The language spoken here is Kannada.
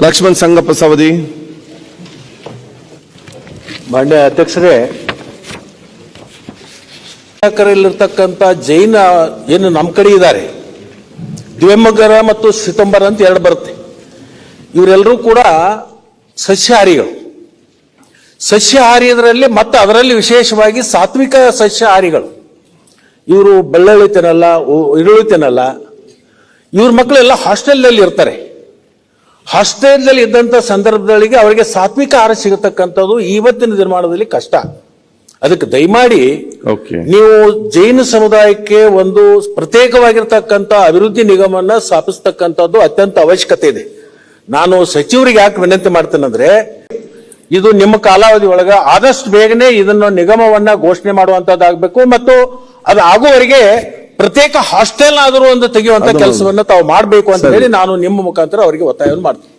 ಲಕ್ಷ್ಮಣ್ ಸಂಗಪ್ಪ ಸವದಿ. ಮಾನ್ಯ ಅಧ್ಯಕ್ಷರೇ, ಇಲ್ಲಿರ್ತಕ್ಕಂಥ ಜೈನ ಏನು ನಮ್ಮ ಕಡೆ ಇದ್ದಾರೆ, ದಿವೆಂಬಗರ ಮತ್ತು ಸಿತಂಬರ ಅಂತ ಎರಡು ಬರುತ್ತೆ. ಇವರೆಲ್ಲರೂ ಕೂಡ ಸಸ್ಯಾಹಾರಿಗಳು. ಸಸ್ಯಾಹಾರಿಯದರಲ್ಲಿ ಮತ್ತು ಅದರಲ್ಲಿ ವಿಶೇಷವಾಗಿ ಸಾತ್ವಿಕ ಸಸ್ಯಾಹಾರಿಗಳು. ಇವರು ಬೆಳ್ಳುಳ್ಳಿ ತಿನ್ನಲ್ಲ, ಈರುಳ್ಳಿ ತಿನ್ನಲ್ಲ. ಇವ್ರ ಮಕ್ಕಳೆಲ್ಲ ಹಾಸ್ಟೆಲ್ನಲ್ಲಿ ಇರ್ತಾರೆ. ಹಾಸ್ಟೆಲ್ನಲ್ಲಿ ಇದ್ದಂಥ ಸಂದರ್ಭದೊಳಗೆ ಅವರಿಗೆ ಸಾತ್ವಿಕ ಆಹಾರ ಸಿಗತಕ್ಕಂಥದ್ದು ಇವತ್ತಿನ ದಿನಮಾನದಲ್ಲಿ ಕಷ್ಟ. ಅದಕ್ಕೆ ದಯಮಾಡಿ ನೀವು ಜೈನ ಸಮುದಾಯಕ್ಕೆ ಒಂದು ಪ್ರತ್ಯೇಕವಾಗಿರ್ತಕ್ಕಂಥ ಅಭಿವೃದ್ಧಿ ನಿಗಮವನ್ನ ಸ್ಥಾಪಿಸ್ತಕ್ಕಂಥದ್ದು ಅತ್ಯಂತ ಅವಶ್ಯಕತೆ ಇದೆ. ನಾನು ಸಚಿವರಿಗೆ ಯಾಕೆ ವಿನಂತಿ ಮಾಡ್ತೇನೆಂದ್ರೆ, ಇದು ನಿಮ್ಮ ಕಾಲಾವಧಿ ಒಳಗ ಆದಷ್ಟು ಬೇಗನೆ ಇದನ್ನು ನಿಗಮವನ್ನ ಘೋಷಣೆ ಮಾಡುವಂತದ್ದಾಗಬೇಕು ಮತ್ತು ಅದು ಆಗುವವರೆಗೆ ಪ್ರತ್ಯೇಕ ಹಾಸ್ಟೆಲ್ ಆದರೂ ಒಂದು ತೆಗೆಯುವಂತ ಕೆಲಸವನ್ನ ತಾವು ಮಾಡಬೇಕು ಅಂತ ಹೇಳಿ ನಾನು ನಿಮ್ಮ ಮುಖಾಂತರ ಅವರಿಗೆ ಒತ್ತಾಯವನ್ನು ಮಾಡ್ತೀನಿ.